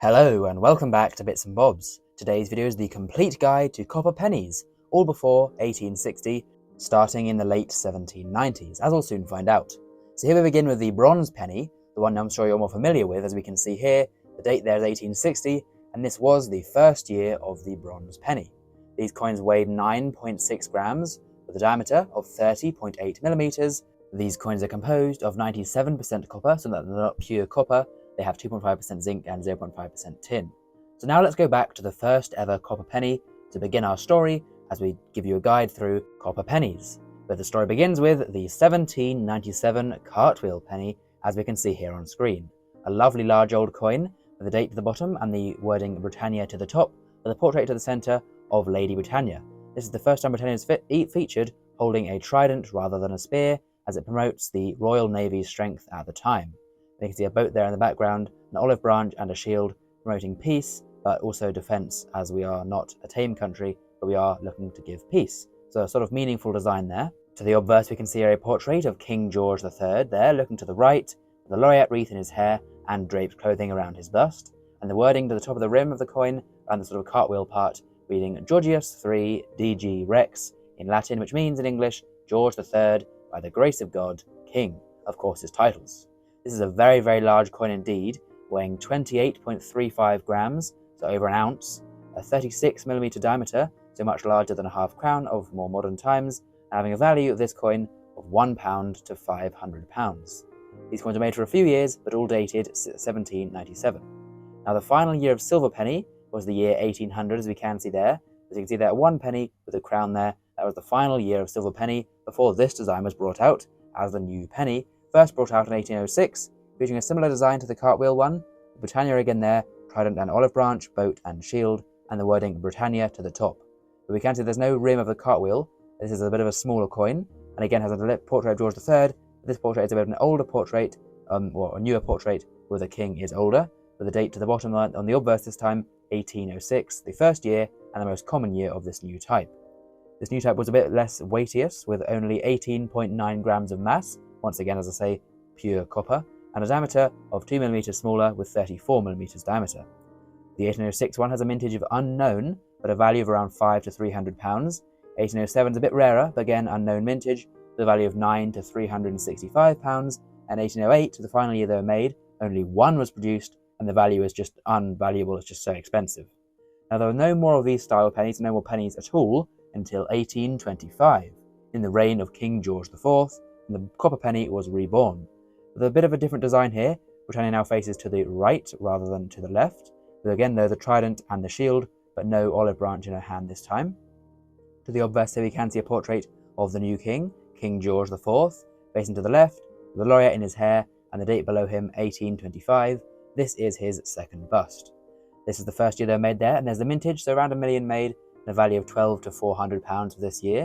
Hello and welcome back to Bits and Bobs. Today's video is the complete guide to copper pennies, all before 1860, starting in the late 1790s, as we'll soon find out. So here we begin with the bronze penny, the one I'm sure you're more familiar with. As we can see here, the date there is 1860, and this was the first year of the bronze penny. These coins weighed 9.6 grams, with a diameter of 30.8 millimeters. These coins are composed of 97% copper, so that they're not pure copper. They have 2.5% zinc and 0.5% tin. So now let's go back to the first ever copper penny to begin our story as we give you a guide through copper pennies. But the story begins with the 1797 cartwheel penny, as we can see here on screen. A lovely large old coin with the date to the bottom and the wording Britannia to the top, with a portrait to the centre of Lady Britannia. This is the first time Britannia is featured holding a trident rather than a spear, as it promotes the Royal Navy's strength at the time. You can see a boat there in the background, an olive branch and a shield promoting peace, but also defense, as we are not a tame country, but we are looking to give peace. So a sort of meaningful design there. To the obverse we can see a portrait of King George III there, looking to the right, with a laureate wreath in his hair and draped clothing around his bust, and the wording to the top of the rim of the coin and the sort of cartwheel part reading Georgius III DG Rex in Latin, which means in English, George III, by the grace of God, King, of course his titles. This is a very, very large coin indeed, weighing 28.35 grams, so over an ounce, a 36mm diameter, so much larger than a half crown of more modern times, and having a value of this coin of £1 to £500. These coins are made for a few years, but all dated 1797. Now the final year of silver penny was the year 1800, as we can see there. As you can see there, one penny with a crown there. That was the final year of silver penny before this design was brought out as the new penny, first brought out in 1806, featuring a similar design to the cartwheel one. Britannia again there, trident and olive branch, boat and shield, and the wording Britannia to the top. But we can see there's no rim of the cartwheel. This is a bit of a smaller coin, and again has a portrait of George III. This portrait is a bit of an older portrait, or a newer portrait, where the king is older, with the date to the bottom on the obverse this time, 1806, the first year and the most common year of this new type. This new type was a bit less weightiest, with only 18.9 grams of mass, once again, as I say, pure copper, and a diameter of 2mm smaller with 34mm diameter. The 1806 one has a mintage of unknown, but a value of around £5 to £300. 1807 is a bit rarer, but again unknown mintage, with a value of £9 to £365, and 1808, the final year they were made, only one was produced, and the value is just unvaluable, it's just so expensive. Now there were no more of these style pennies, no more pennies at all, until 1825, in the reign of King George IV, and the copper penny was reborn. With a bit of a different design here, Britannia now faces to the right rather than to the left, with again though the trident and the shield, but no olive branch in her hand this time. To the obverse here we can see a portrait of the new king, King George IV, facing to the left, with a laureate in his hair, and the date below him, 1825. This is his second bust. This is the first year they were made there, and there's the mintage, so around 1 million made, and a value of £12 to £400 for this year.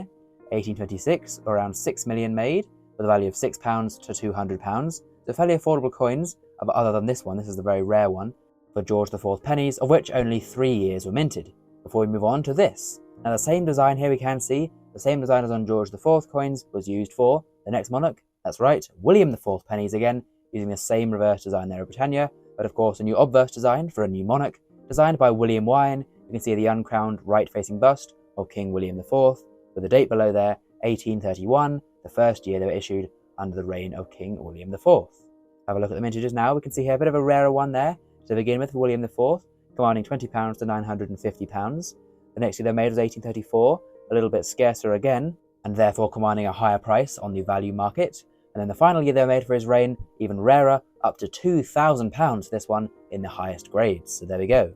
1826, around 6 million made, with a value of £6 to £200. So fairly affordable coins, but other than this one, this is the very rare one, for George IV pennies, of which only 3 years were minted. Before we move on to this. Now the same design here we can see, the same design as on George IV coins was used for the next monarch. That's right, William IV pennies again, using the same reverse design there of Britannia, but of course a new obverse design for a new monarch, designed by William Wyon. You can see the uncrowned right-facing bust of King William IV, with the date below there, 1831, the first year they were issued under the reign of King William IV. Have a look at the mintages now. We can see here a bit of a rarer one there to begin with for William IV, commanding £20 to £950. The next year they made was 1834, a little bit scarcer again, and therefore commanding a higher price on the value market. And then the final year they were made for his reign, even rarer, up to £2,000 for this one in the highest grades. So there we go.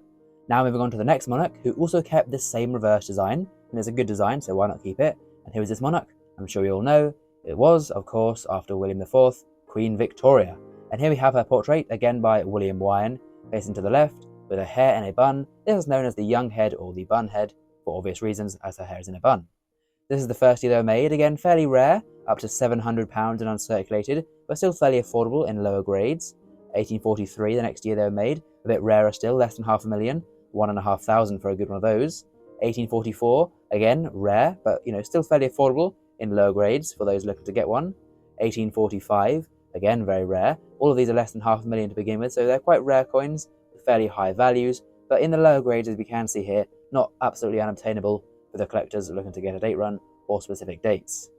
Now moving on to the next monarch, who also kept this same reverse design, and it's a good design, so why not keep it? And who is this monarch? I'm sure you all know. It was, of course, after William IV, Queen Victoria. And here we have her portrait, again by William Wyon, facing to the left, with her hair in a bun. This is known as the young head or the bun head, for obvious reasons, as her hair is in a bun. This is the first year they were made, again fairly rare, up to £700 and uncirculated, but still fairly affordable in lower grades. 1843, the next year they were made, a bit rarer still, less than £500,000, 1,500 for a good one of those. 1844, again rare, but still fairly affordable in lower grades for those looking to get one. 1845, again very rare. All of these are less than £500,000 to begin with, so they're quite rare coins, fairly high values, but in the lower grades, as we can see here, not absolutely unobtainable for the collectors looking to get a date run or specific dates.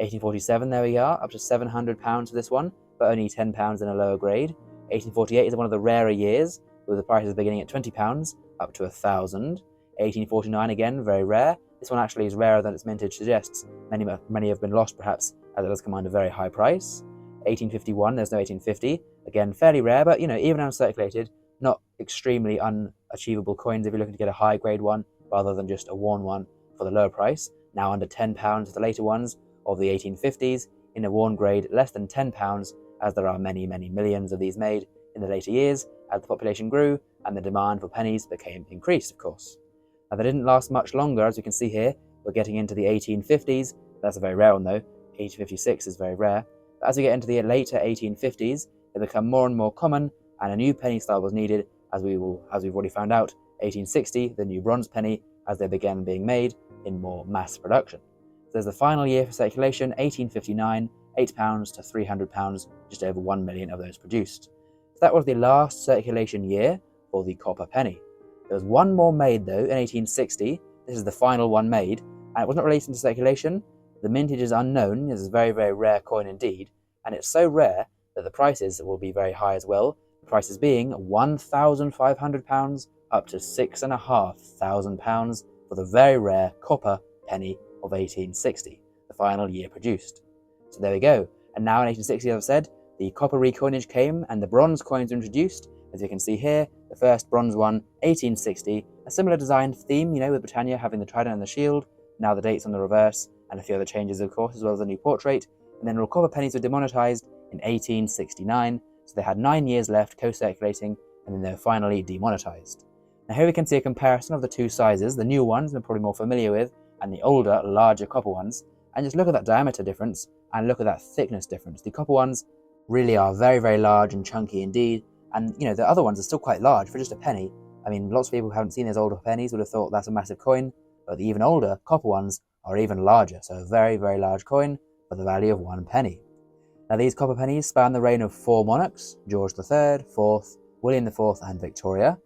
1847, there we are, up to £700 for this one, but only £10 in a lower grade. 1848 is one of the rarer years, with the prices beginning at £20 up to £1,000. 1849, again, very rare. This one actually is rarer than its mintage suggests. Many have been lost, perhaps, as it does command a very high price. 1851, there's no 1850. Again, fairly rare, but, even uncirculated, not extremely unachievable coins if you're looking to get a high-grade one, rather than just a worn one for the lower price. Now under £10 the later ones of the 1850s, in a worn grade less than £10, as there are many, many millions of these made in the later years, as the population grew and the demand for pennies became increased, of course. Now, they didn't last much longer, as we can see here. We're getting into the 1850s. That's a very rare one, though. 1856 is very rare. But as we get into the later 1850s, they become more and more common, and a new penny style was needed, as we've already found out. 1860, the new bronze penny, as they began being made in more mass production. So there's the final year for circulation, 1859, £8 to £300, just over 1 million of those produced. So that was the last circulation year for the copper penny. There was one more made, though, in 1860. This is the final one made, and it was not released into circulation. The mintage is unknown. This is a very, very rare coin indeed, and it's so rare that the prices will be very high as well. The prices being £1,500 up to £6,500 for the very rare copper penny of 1860, the final year produced. So there we go. And now in 1860, as I've said, the copper recoinage came and the bronze coins were introduced. As you can see here, the first bronze one, 1860, a similar design theme, with Britannia having the trident and the shield, now the dates on the reverse, and a few other changes, of course, as well as a new portrait. And then all copper pennies were demonetized in 1869, so they had 9 years left co-circulating, and then they were finally demonetized. Now here we can see a comparison of the two sizes, the new ones we're probably more familiar with, and the older, larger copper ones, and just look at that diameter difference, and look at that thickness difference. The copper ones really are very, very large and chunky indeed, and the other ones are still quite large for just a penny. I mean, lots of people who haven't seen those older pennies would have thought that's a massive coin, but the even older copper ones are even larger, so a very, very large coin for the value of 1 penny. Now these copper pennies span the reign of 4 monarchs, George III, IV, William IV and Victoria.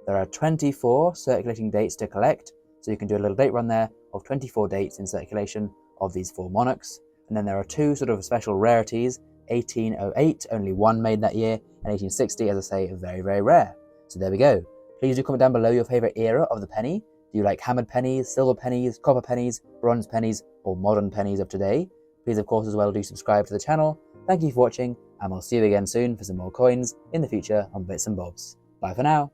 There are 24 circulating dates to collect, so you can do a little date run there of 24 dates in circulation of these 4 monarchs. And then there are 2 sort of special rarities, 1808, only 1 made that year, and 1860, as I say, very, very rare. So there we go. Please do comment down below your favourite era of the penny. Do you like hammered pennies, silver pennies, copper pennies, bronze pennies, or modern pennies of today? Please, of course, as well, do subscribe to the channel. Thank you for watching, and we'll see you again soon for some more coins in the future on Bits and Bobs. Bye for now.